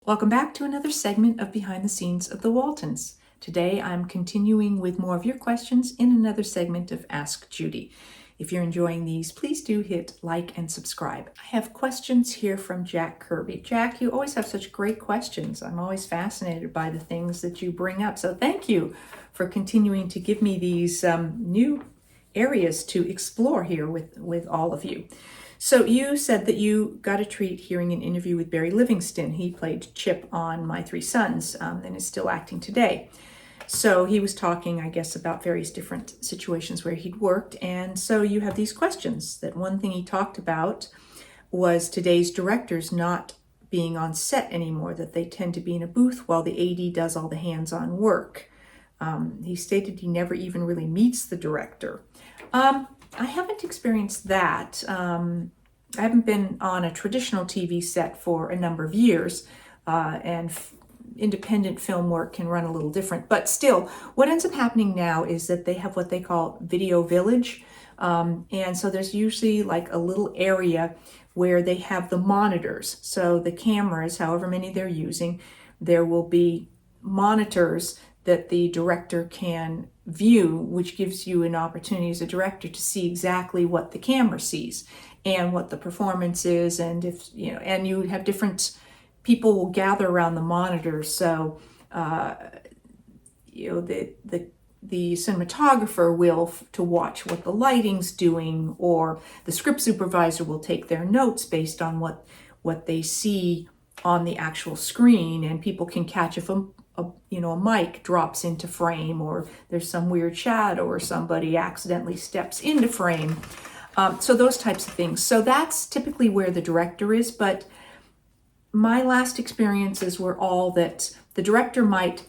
Welcome back to another segment of Behind the Scenes of the Waltons. Today I'm continuing with more of your questions in another segment of Ask Judy. If you're enjoying these, please do hit like and subscribe. I have questions here from Jack Kirby. Jack, you always have such great questions. I'm always fascinated by the things that you bring up. So thank you for continuing to give me these new areas to explore here with all of you. So you said that you got a treat hearing an interview with Barry Livingston. He played Chip on My Three Sons and is still acting today. So he was talking, I guess, about various different situations where he'd worked. And so you have these questions. That one thing he talked about was today's directors not being on set anymore, that they tend to be in a booth while the AD does all the hands-on work. He stated he never even really meets the director. I haven't experienced that. I haven't been on a traditional TV set for a number of years, and independent film work can run a little different. But still, what ends up happening now is that they have what they call Video Village. And so there's usually like a little area where they have the monitors. So the cameras, however many they're using, there will be monitors that the director can view, which gives you an opportunity as a director to see exactly what the camera sees and what the performance is. And if and you have different people will gather around the monitors. So the cinematographer will to watch what the lighting's doing, or the script supervisor will take their notes based on what they see on the actual screen, and people can catch if a mic drops into frame, or there's some weird shadow, or somebody accidentally steps into frame. So those types of things. So that's typically where the director is. But my last experiences were all that the director might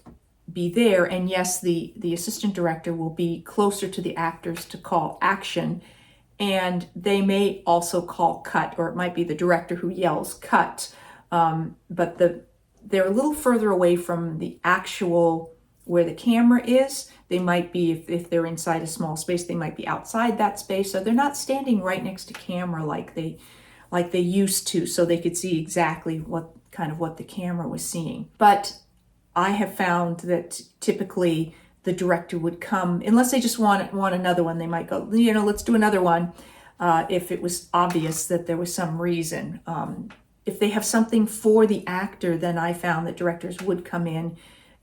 be there, and yes, the assistant director will be closer to the actors to call action, and they may also call cut, or it might be the director who yells cut. But they're a little further away from the actual where the camera is. They might be, if they're inside a small space, they might be outside that space. So they're not standing right next to camera like they used to, so they could see exactly what the camera was seeing. But I have found that typically the director would come, unless they just want another one, they might go, let's do another one, if it was obvious that there was some reason. If they have something for the actor, then I found that directors would come in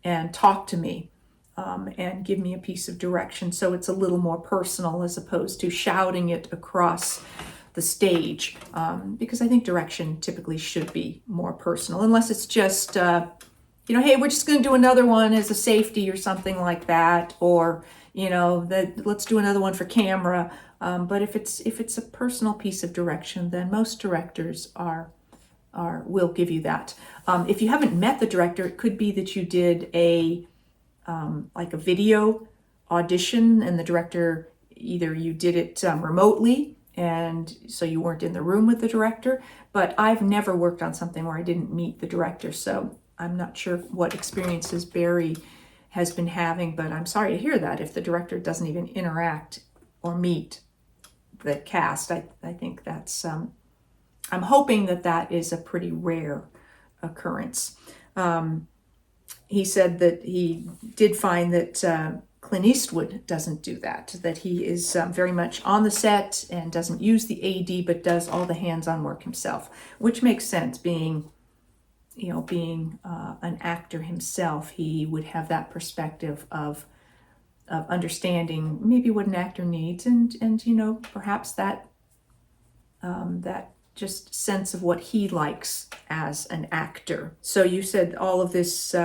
and talk to me and give me a piece of direction. So it's a little more personal as opposed to shouting it across the stage, because I think direction typically should be more personal, unless it's just, hey, we're just going to do another one as a safety or something like that, or, let's do another one for camera. But if it's a personal piece of direction, then most directors will give you that. If you haven't met the director, it could be that you did a video audition, and the director, either you did it remotely, and so you weren't in the room with the director. But I've never worked on something where I didn't meet the director, so I'm not sure what experiences Barry has been having, but I'm sorry to hear that if the director doesn't even interact or meet the cast. I think that's I'm hoping that is a pretty rare occurrence. He said that he did find that Clint Eastwood doesn't do that he is very much on the set and doesn't use the AD, but does all the hands-on work himself, which makes sense. Being an actor himself, he would have that perspective of understanding maybe what an actor needs, and perhaps that just sense of what he likes as an actor. So you said all of this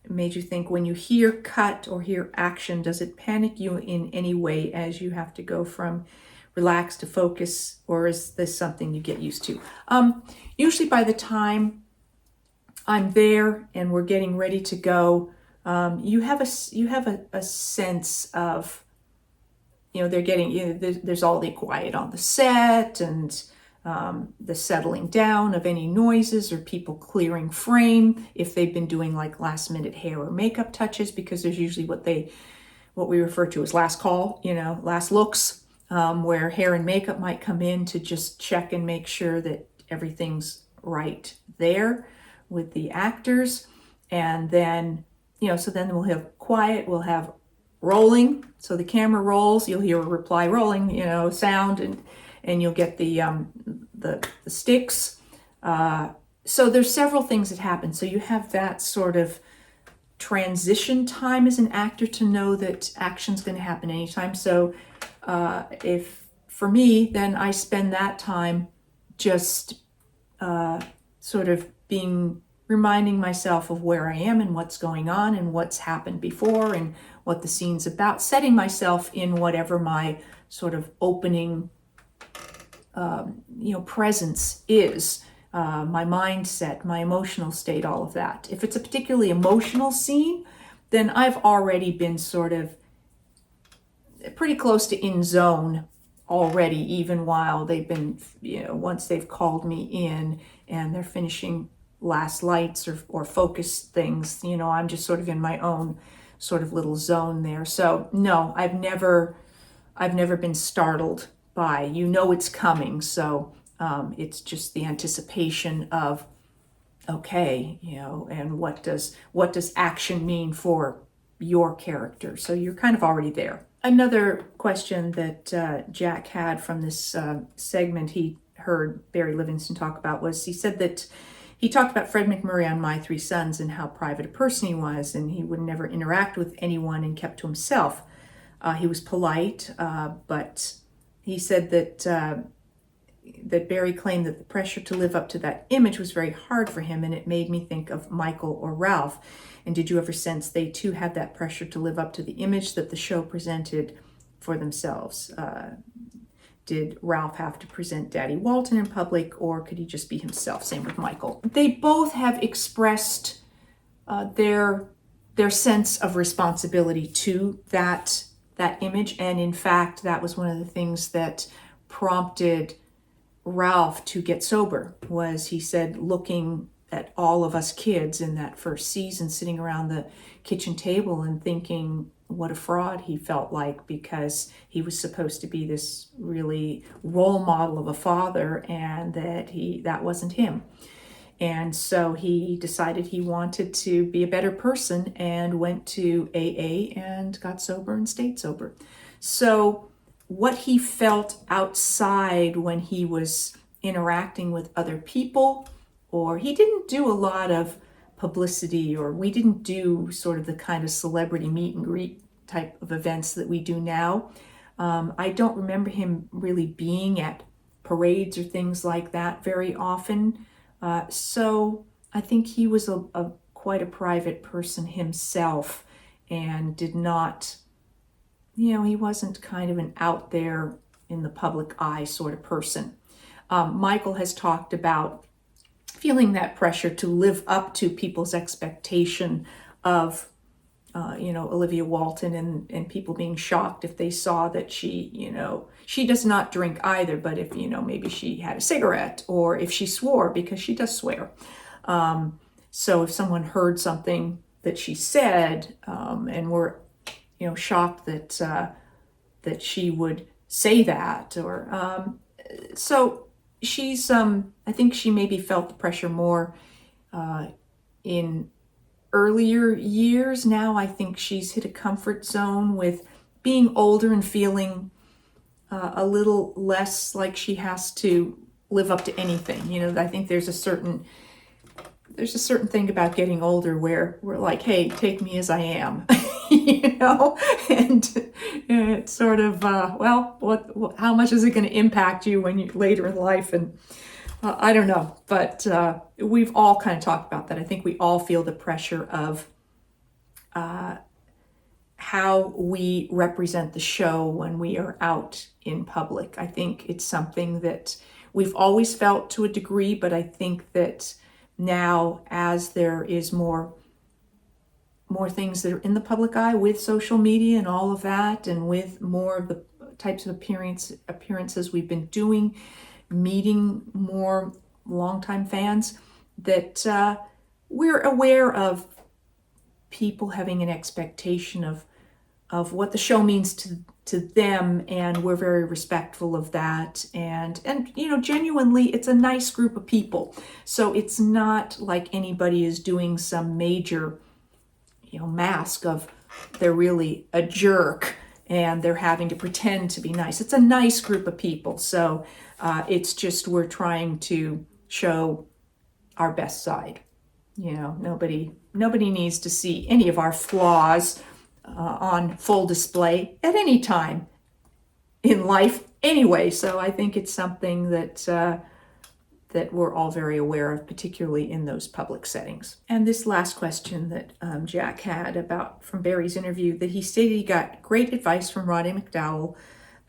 made you think, when you hear cut or hear action, does it panic you in any way as you have to go from relax to focus, or is this something you get used to? Usually by the time I'm there and we're getting ready to go, you have a sense of, they're getting, there's all the quiet on the set, and the settling down of any noises or people clearing frame if they've been doing like last minute hair or makeup touches, because there's usually what we refer to as last call, last looks, where hair and makeup might come in to just check and make sure that everything's right there. with the actors. And then, so then we'll have quiet, we'll have rolling. So the camera rolls, you'll hear a reply rolling, sound, and you'll get the sticks. So there's several things that happen. So you have that sort of transition time as an actor to know that action's going to happen anytime. So if for me, then I spend that time just sort of reminding myself of where I am and what's going on and what's happened before and what the scene's about, setting myself in whatever my sort of opening presence is, my mindset, my emotional state, all of that. If it's a particularly emotional scene, then I've already been sort of pretty close to in zone already, even while they've been, once they've called me in and they're finishing last lights or focus things, I'm just sort of in my own sort of little zone there. So no, I've never been startled by, it's coming. So it's just the anticipation of, okay, and what does action mean for your character? So you're kind of already there. Another question that Jack had from this segment he heard Barry Livingston talk about was, he said that he talked about Fred McMurray on My Three Sons and how private a person he was, and he would never interact with anyone and kept to himself. He was polite, but he said that Barry claimed that the pressure to live up to that image was very hard for him, and it made me think of Michael or Ralph. And did you ever sense they too had that pressure to live up to the image that the show presented for themselves? Did Ralph have to present Daddy Walton in public, or could he just be himself? Same with Michael. They both have expressed their sense of responsibility to that image, and in fact, that was one of the things that prompted Ralph to get sober. Was, he said, looking at all of us kids in that first season sitting around the kitchen table and thinking what a fraud he felt like, because he was supposed to be this really role model of a father, and that wasn't him. And so he decided he wanted to be a better person and went to AA and got sober and stayed sober. So what he felt outside when he was interacting with other people, or he didn't do a lot of publicity, or we didn't do sort of the kind of celebrity meet and greet type of events that we do now. I don't remember him really being at parades or things like that very often. So I think he was quite a private person himself, and did not, he wasn't kind of an out there in the public eye sort of person. Michael has talked about feeling that pressure to live up to people's expectation of, Olivia Walton, and people being shocked if they saw that she does not drink either, but if, maybe she had a cigarette, or if she swore, because she does swear. So if someone heard something that she said, and were, shocked that she would say that, or, so she's, I think she maybe felt the pressure more in earlier years. Now I think she's hit a comfort zone with being older and feeling a little less like she has to live up to anything. I think there's a certain thing about getting older where we're like, hey, take me as I am, and it's sort of, how much is it going to impact you when you're later in life? And I don't know, but we've all kind of talked about that. I think we all feel the pressure of how we represent the show when we are out in public. I think it's something that we've always felt to a degree, but I think that now, as there is more things that are in the public eye with social media and all of that, and with more of the types of appearances we've been doing, meeting more longtime fans, that we're aware of people having an expectation of what the show means to them, and we're very respectful of that. And genuinely, it's a nice group of people. So it's not like anybody is doing some major, mask of they're really a jerk and they're having to pretend to be nice. It's a nice group of people. So it's just we're trying to show our best side. Nobody needs to see any of our flaws on full display at any time in life anyway. So I think it's something that we're all very aware of, particularly in those public settings. And this last question that Jack had from Barry's interview, that he stated he got great advice from Roddy McDowell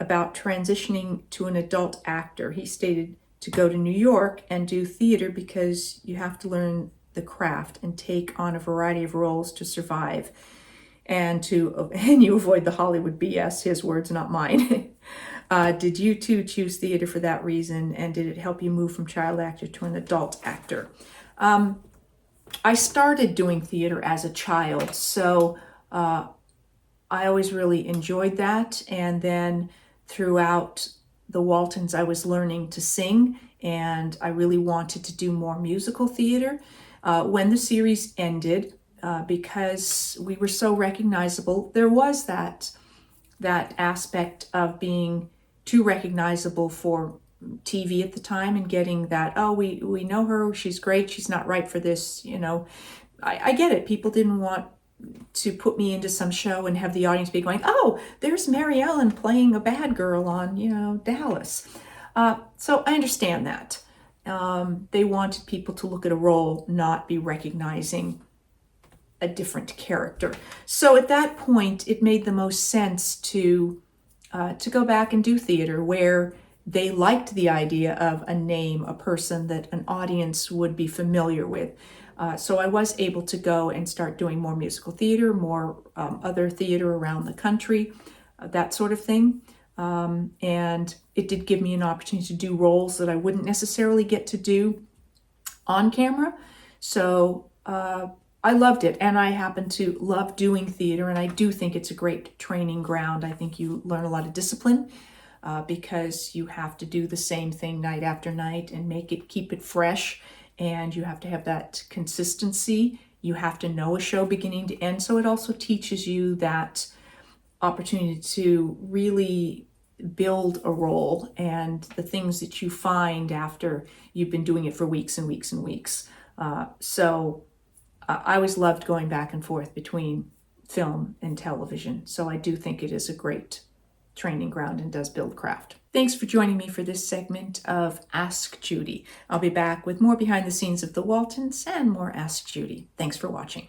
about transitioning to an adult actor. He stated to go to New York and do theater because you have to learn the craft and take on a variety of roles to survive, and you avoid the Hollywood BS, his words, not mine. Did you too choose theater for that reason, and did it help you move from child actor to an adult actor? I started doing theater as a child, so I always really enjoyed that, and then throughout the Waltons I was learning to sing, and I really wanted to do more musical theater. When the series ended, because we were so recognizable, there was that aspect of being too recognizable for TV at the time, and getting that, we know her, she's great, she's not right for this. I get it. People didn't want to put me into some show and have the audience be going, oh, there's Mary Ellen playing a bad girl on, Dallas. So I understand that. They wanted people to look at a role, not be recognizing a different character. So at that point, it made the most sense to go back and do theater, where they liked the idea of a name, a person that an audience would be familiar with. So I was able to go and start doing more musical theater, more other theater around the country, that sort of thing. And it did give me an opportunity to do roles that I wouldn't necessarily get to do on camera. So I loved it, and I happen to love doing theater, and I do think it's a great training ground. I think you learn a lot of discipline because you have to do the same thing night after night and keep it fresh, and you have to have that consistency. You have to know a show beginning to end, so it also teaches you that opportunity to really build a role and the things that you find after you've been doing it for weeks and weeks and weeks. So I always loved going back and forth between film and television. So I do think it is a great training ground and does build craft. Thanks for joining me for this segment of Ask Judy. I'll be back with more behind the scenes of the Waltons and more Ask Judy. Thanks for watching.